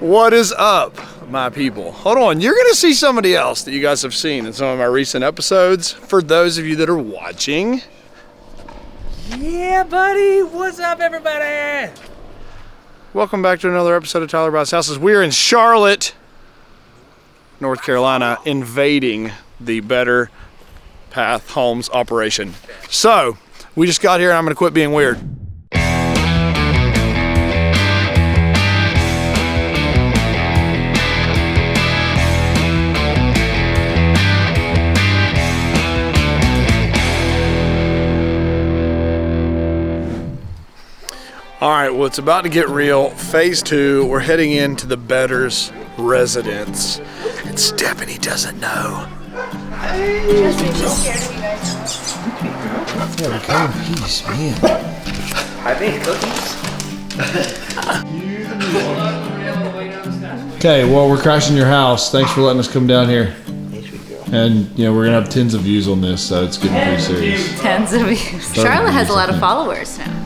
What is up, my people? Hold on, you're gonna see somebody else that you guys have seen in some of my recent episodes. For those of you that are watching. Yeah, buddy, what's up, everybody? Welcome back to another episode of Tyler Bryant's Houses. We are in Charlotte, North Carolina, invading the Better Path Homes operation. So, we just got here and I'm gonna quit being weird. All right, well, it's about to get real. Phase 2, we're heading into the Better's residence. And Stephanie doesn't know. Yeah, we come in peace, man. I made cookies. Okay, well, we're crashing your house. Thanks for letting us come down here. And, you know, we're going to have tens of views on this, so it's getting pretty serious. Tens of views. Charlotte has a lot of followers now.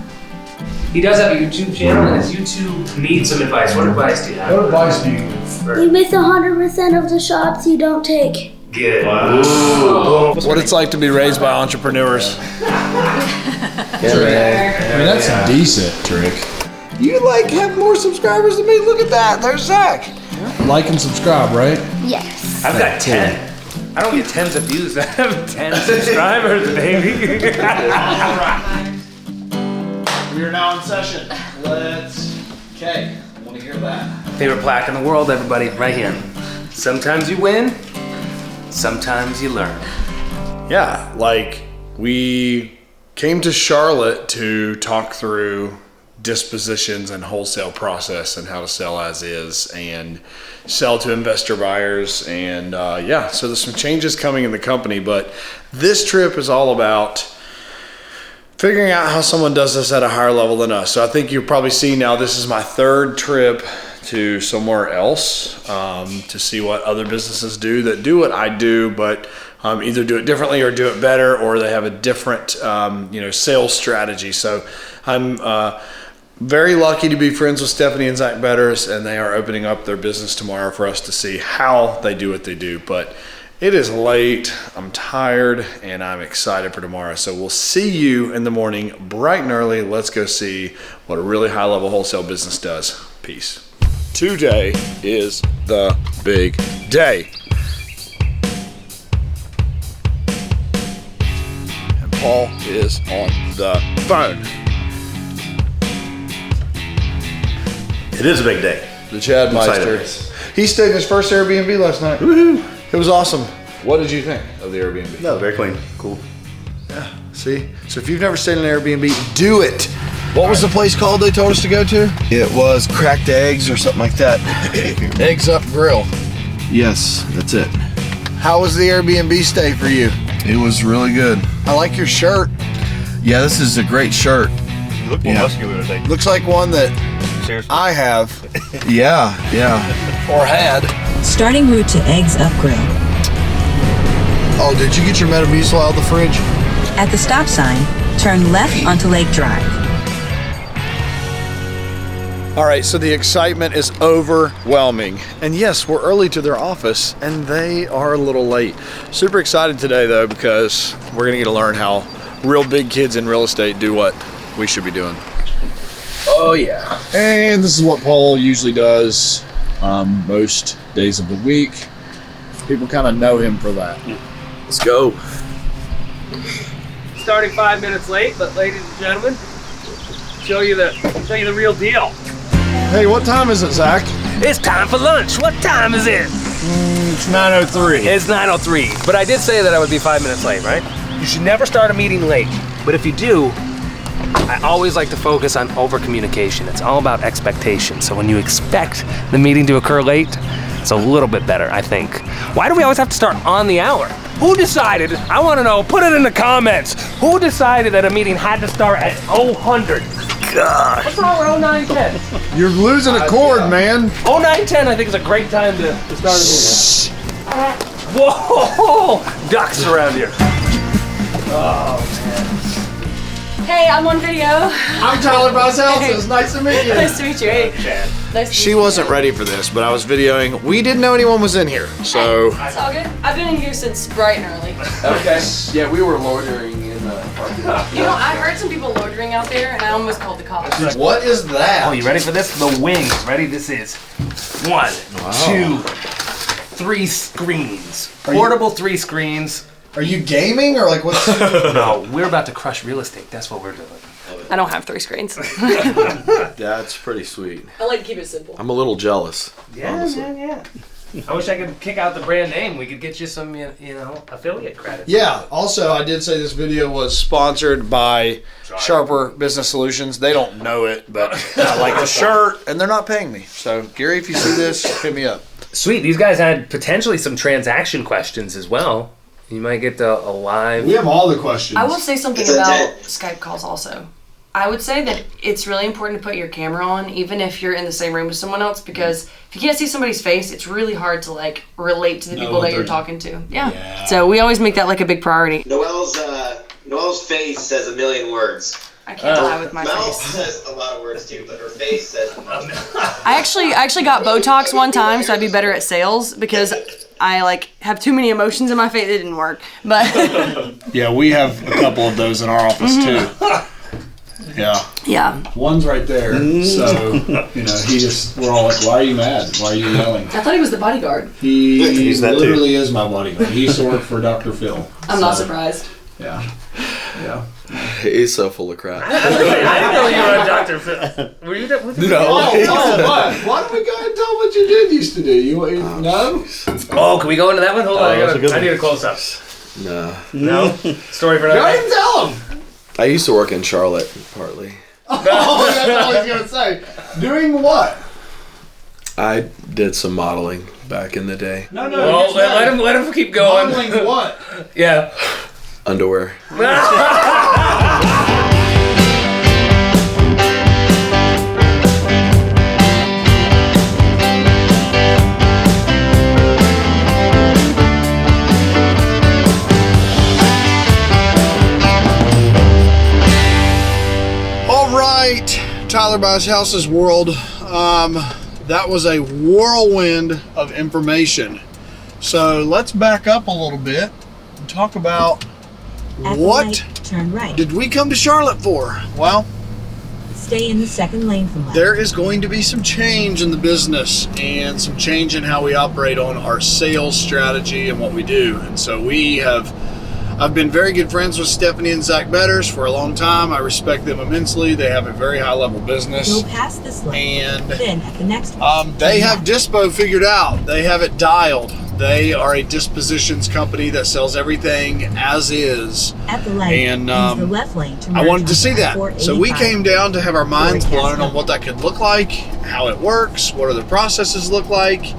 He does have a YouTube channel, and his YouTube needs some advice. What advice do you have? What advice do you give? You miss 100% of the shots you don't take. Good. Wow. What it's like to be raised by entrepreneurs. I mean, that's a decent trick. You have more subscribers than me. Look at that. There's Zack. Like and subscribe, right? Yes. I've got 10. I don't get tens of views. I have 10 subscribers, baby. We are now in session. Okay, I want to hear that. Favorite plaque in the world, everybody, right here. Sometimes you win, sometimes you learn. Yeah, we came to Charlotte to talk through dispositions and wholesale process and how to sell as is and sell to investor buyers. And so there's some changes coming in the company, but this trip is all about figuring out how someone does this at a higher level than us. So I think you'll probably see now this is my third trip to somewhere else to see what other businesses do that do what I do, but either do it differently or do it better, or they have a different sales strategy. So I'm very lucky to be friends with Stephanie and Zack Betters, and they are opening up their business tomorrow for us to see how they do what they do. But it is late, I'm tired, and I'm excited for tomorrow. So we'll see you in the morning, bright and early. Let's go see what a really high-level wholesale business does. Peace. Today is the big day. And Paul is on the phone. It is a big day. The Chad Meister. He stayed in his first Airbnb last night. Woohoo! It was awesome. What did you think of the Airbnb? No, very clean. Cool. Yeah, see? So if you've never stayed in an Airbnb, do it. What was the place called they told us to go to? It was Cracked Eggs or something like that. Eggs Up Grill. Yes, that's it. How was the Airbnb stay for you? It was really good. I like your shirt. Yeah, this is a great shirt. You look more muscular today. Looks like one that Seriously. I have. Yeah. Or had. Starting route to Eggs Up Grill. Oh, did you get your Metamucil out of the fridge? At the stop sign, turn left onto Lake Drive. All right, so the excitement is overwhelming. And yes, we're early to their office and they are a little late. Super excited today though, because we're gonna get to learn how real big kids in real estate do what we should be doing. Oh, yeah. And this is what Paul usually does most days of the week. People kind of know him for that. Let's go. Starting 5 minutes late, but ladies and gentlemen, show you the real deal. Hey, what time is it, Zack? It's time for lunch. What time is it? It's 9:03. It's 9:03. But I did say that I would be 5 minutes late, right? You should never start a meeting late. But if you do, I always like to focus on over-communication. It's all about expectation. So when you expect the meeting to occur late, it's a little bit better, I think. Why do we always have to start on the hour? Who decided? I want to know. Put it in the comments. Who decided that a meeting had to start at 00:00? Gosh. What's wrong with 09:10? You're losing a cord, man. 09:10, I think, is a great time to start a meeting. Whoa! Ducks around here. Oh, man. Hey, I'm on video. I'm Tyler Bosshouse. It's nice to meet you. Nice to meet you. Hey. Nice to She meet you. wasn't ready for this, but I was videoing. We didn't know anyone was in here, so. It's all good. I've been in here since bright and early. Okay. Yeah, we were loitering in the parking lot. You know, I heard some people loitering out there, and I almost called the cops. What is that? Oh, you ready for this? The wings. Ready? This is 1, 2, 3 screens. Portable 3 screens. Are you gaming or like what's? No, we're about to crush real estate. That's what we're doing. I don't have 3 screens. That's pretty sweet. I like to keep it simple. I'm a little jealous. Yeah, honestly. yeah. I wish I could kick out the brand name. We could get you some, affiliate credits. Yeah. Also, I did say this video was sponsored by Sharper Business Solutions. They don't know it, but I like the shirt, and they're not paying me. So, Gary, if you see this, hit me up. Sweet. These guys had potentially some transaction questions as well. You might get a live. We have all the questions. I will say something about Skype calls also. I would say that it's really important to put your camera on, even if you're in the same room with someone else, because if you can't see somebody's face, it's really hard to like relate to the people that you're talking to. Yeah. So we always make that like a big priority. Noelle's face says a million words. I can't lie with my Mel face. says a lot of words too, but her face says the most. I actually got Botox one time, so I'd be better at sales because I like have too many emotions in my face. It didn't work, but Yeah, we have a couple of those in our office too. Yeah. yeah. One's right there. So, we're all like, why are you mad? Why are you yelling? I thought he was the bodyguard. He's that literally is my bodyguard. He used to work for Dr. Phil. I'm not surprised. Yeah. Yeah. He's so full of crap. I didn't know you were a Dr. Phil. Were you that? What? Why don't we go and tell what you did used to do? You no? Oh, can we go into that one? Hold on, that's a good I need one. a close-up. No. Story for Go another ahead day. and tell him. I used to work in Charlotte, partly. Oh, that's all he's gonna say. Doing what? I did some modeling back in the day. No. Well, let him keep going. Modeling what? Yeah. Underwear. All right, Tyler Bosshouse's world. That was a whirlwind of information. So let's back up a little bit and talk about At the what light, turn right. did we come to Charlotte for? Well, Stay in the second lane from left. there is going to be some change in the business and some change in how we operate on our sales strategy and what we do. And so I've been very good friends with Stephanie and Zack Betters for a long time. I respect them immensely. They have a very high level business. Go past this lane. And Then at the next one. they have Dispo figured out. They have it dialed. They are a dispositions company that sells everything as is. At the light, And use the left lane to I merge wanted to see onto that. So we 485. came down to have our minds Forward blown pass on what that could look like, how it works, what other processes look like.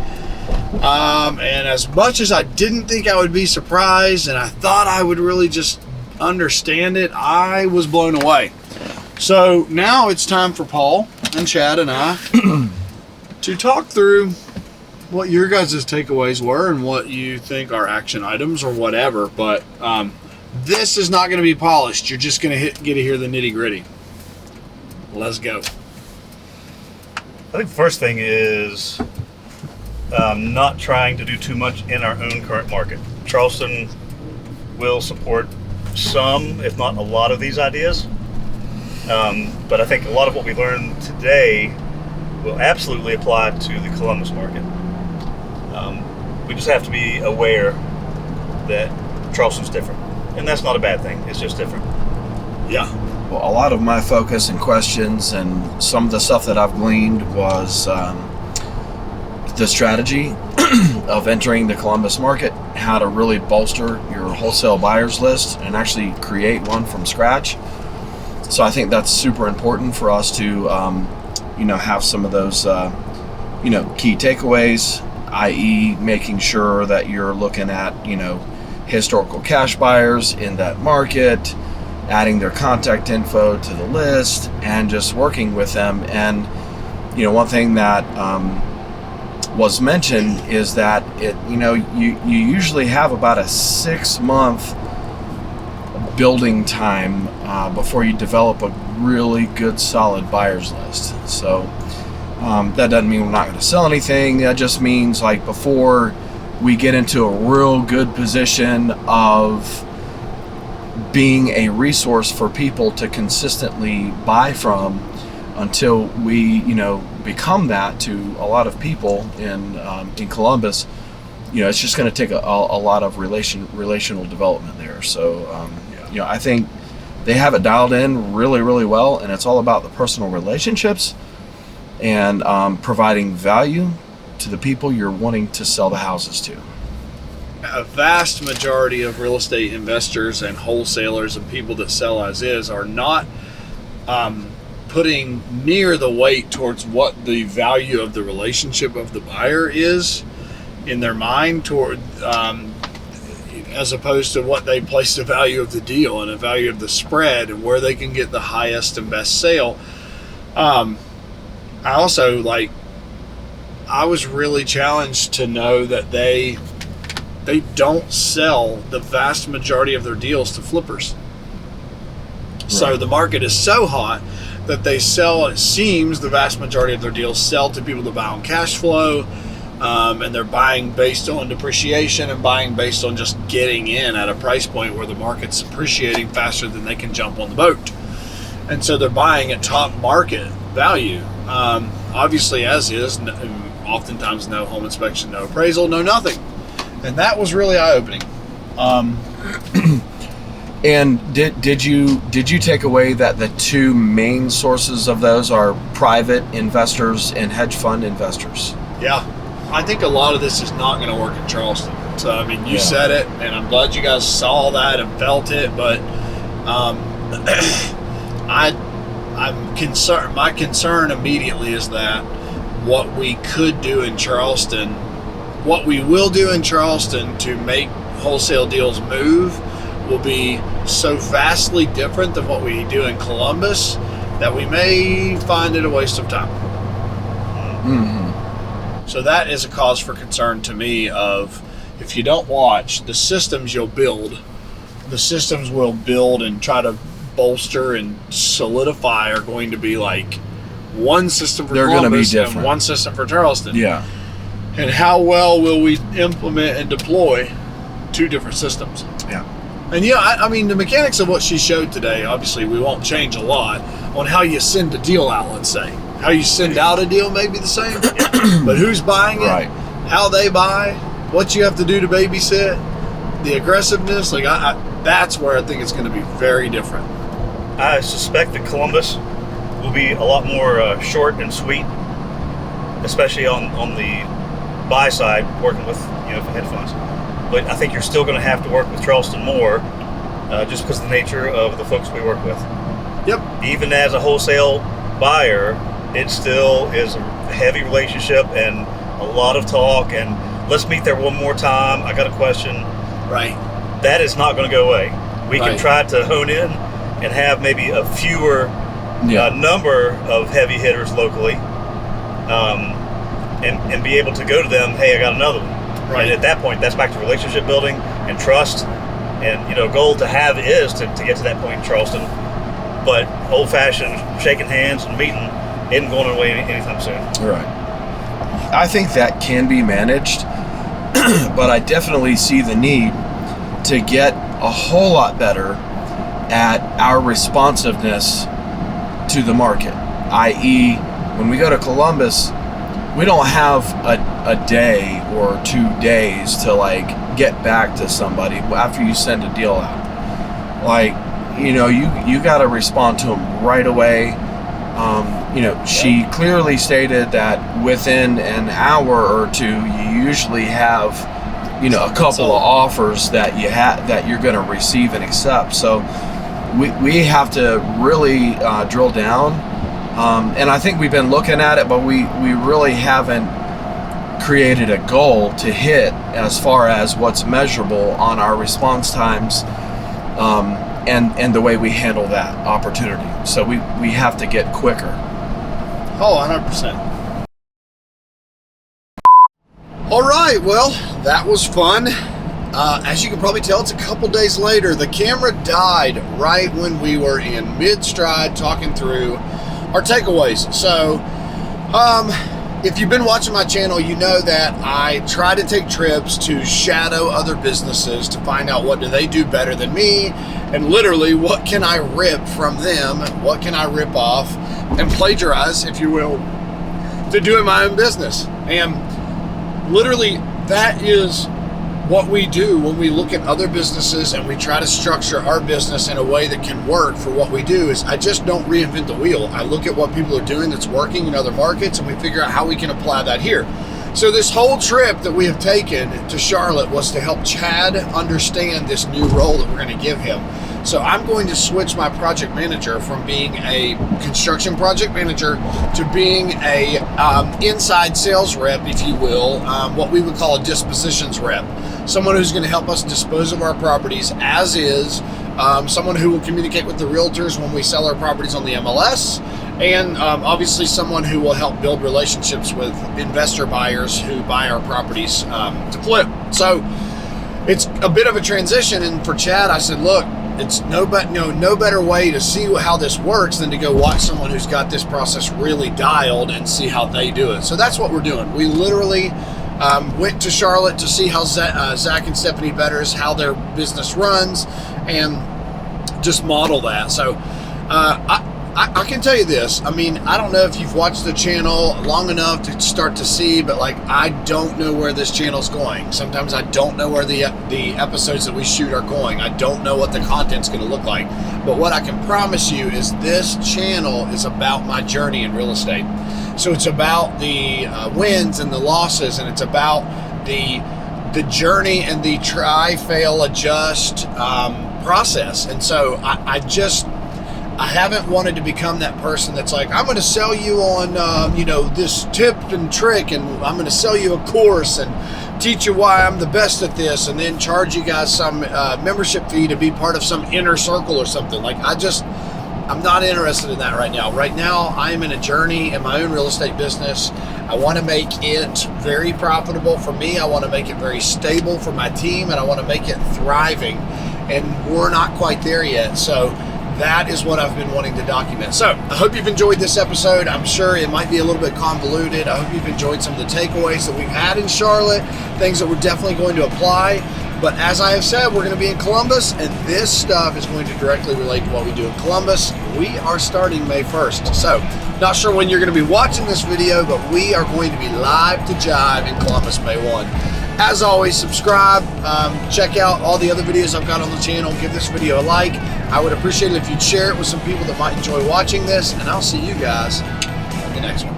And as much as I didn't think I would be surprised and I thought I would really just understand it, I was blown away. So now it's time for Paul and Chad and I to talk through what your guys' takeaways were and what you think are action items or whatever. But this is not going to be polished. You're just going to get to hear the nitty gritty. Let's go. I think the first thing is not trying to do too much in our own current market. Charleston will support some, if not a lot of these ideas. But I think a lot of what we learned today will absolutely apply to the Columbus market. We just have to be aware that Charleston's different. And that's not a bad thing. It's just different. Yeah. Well, a lot of my focus and questions and some of the stuff that I've gleaned was the strategy of entering the Columbus market, how to really bolster your wholesale buyers list and actually create one from scratch. So I think that's super important for us to, have some of those, key takeaways, i.e. making sure that you're looking at, historical cash buyers in that market, adding their contact info to the list, and just working with them. And, one thing that was mentioned is that you usually have about a 6-month building time before you develop a really good solid buyer's list. So that doesn't mean we're not going to sell anything. That just means like before we get into a real good position of being a resource for people to consistently buy from, until we become that to a lot of people in Columbus. It's just going to take a lot of relational development there. So I think they have it dialed in really, really well, and it's all about the personal relationships and providing value to the people you're wanting to sell the houses to. A vast majority of real estate investors and wholesalers and people that sell as is are not putting near the weight towards what the value of the relationship of the buyer is in their mind, toward as opposed to what they place the value of the deal and the value of the spread and where they can get the highest and best sale. I also I was really challenged to know that they don't sell the vast majority of their deals to flippers. Right. So the market is so hot that they sell, it seems the vast majority of their deals sell to people that buy on cash flow, and they're buying based on depreciation and buying based on just getting in at a price point where the market's appreciating faster than they can jump on the boat. And so they're buying at top market value. Obviously, as is, oftentimes no home inspection, no appraisal, no nothing. And that was really eye-opening. And did you take away that the two main sources of those are private investors and hedge fund investors? Yeah, I think a lot of this is not going to work in Charleston. So I mean, you said it, and I'm glad you guys saw that and felt it. But I'm concerned. My concern immediately is that what we could do in Charleston, what we will do in Charleston to make wholesale deals move, will be so vastly different than what we do in Columbus that we may find it a waste of time. Mm-hmm. So that is a cause for concern to me of, if you don't watch, the systems you'll build, the systems we'll build and try to bolster and solidify are going to be like one system for Columbus and one system for Charleston. Yeah. And how well will we implement and deploy two different systems? Yeah. And I mean, the mechanics of what she showed today, obviously we won't change a lot on how you send a deal out, let's say. How you send out a deal may be the same, but who's buying it, right, how they buy, what you have to do to babysit, the aggressiveness, that's where I think it's going to be very different. I suspect that Columbus will be a lot more short and sweet, especially on the buy side, working with hedge funds. But I think you're still going to have to work with Charleston more, just because of the nature of the folks we work with. Yep. Even as a wholesale buyer, it still is a heavy relationship and a lot of talk and let's meet there one more time. I got a question. Right. That is not going to go away. We can try to hone in and have maybe a fewer number of heavy hitters locally, and be able to go to them, hey, I got another one. Right. And at that point, that's back to relationship building and trust. And, goal to have is to get to that point in Charleston. But old-fashioned shaking hands and meeting isn't going away anytime soon. Right. I think that can be managed, but I definitely see the need to get a whole lot better at our responsiveness to the market, i.e., when we go to Columbus, we don't have a day or 2 days to get back to somebody after you send a deal out. You got to respond to them right away. She clearly stated that within an hour or two, you usually have, a couple of offers that you're going to receive and accept. So we have to really drill down. And I think we've been looking at it, but we really haven't created a goal to hit as far as what's measurable on our response times, and the way we handle that opportunity. So we have to get quicker. Oh, 100%. All right, well, that was fun. As you can probably tell, it's a couple days later. The camera died right when we were in mid-stride talking through our takeaways. So, if you've been watching my channel, you know that I try to take trips to shadow other businesses to find out what do they do better than me, and literally what can I rip from them, what can I rip off and plagiarize, if you will, to do in my own business. And literally that is what we do when we look at other businesses and we try to structure our business in a way that can work for what we do. Is I just don't reinvent the wheel. I look at what people are doing that's working in other markets and we figure out how we can apply that here. So this whole trip that we have taken to Charlotte was to help Chad understand this new role that we're going to give him. So I'm going to switch my project manager from being a construction project manager to being a inside sales rep, if you will, what we would call a dispositions rep. Someone who's going to help us dispose of our properties as is, someone who will communicate with the realtors when we sell our properties on the MLS, and obviously someone who will help build relationships with investor buyers who buy our properties to flip. So it's a bit of a transition, and for Chad, I said, look, it's no better way to see how this works than to go watch someone who's got this process really dialed and see how they do it. So that's what we're doing. We literally went to Charlotte to see how Zack and Stephanie Betters, how their business runs, and just model that. So I can tell you this. I mean, I don't know if you've watched the channel long enough to start to see, but like, I don't know where this channel's going. Sometimes I don't know where the episodes that we shoot are going. I don't know what the content's going to look like. But what I can promise you is this channel is about my journey in real estate. So it's about the wins and the losses, and it's about the journey and the try, fail, adjust process. And so I haven't wanted to become that person that's like, I'm going to sell you on, this tip and trick, and I'm going to sell you a course and teach you why I'm the best at this, and then charge you guys some membership fee to be part of some inner circle or something. Like, I'm not interested in that right now. Right now, I am in a journey in my own real estate business. I want to make it very profitable for me. I want to make it very stable for my team, and I want to make it thriving. And we're not quite there yet. So that is what I've been wanting to document. So I hope you've enjoyed this episode. I'm sure it might be a little bit convoluted. I hope you've enjoyed some of the takeaways that we've had in Charlotte, things that we're definitely going to apply. But as I have said, we're going to be in Columbus, and this stuff is going to directly relate to what we do in Columbus. We are starting May 1st. So not sure when you're going to be watching this video, but we are going to be live to jive in Columbus May 1. As always, subscribe, check out all the other videos I've got on the channel, give this video a like. I would appreciate it if you'd share it with some people that might enjoy watching this, and I'll see you guys on the next one.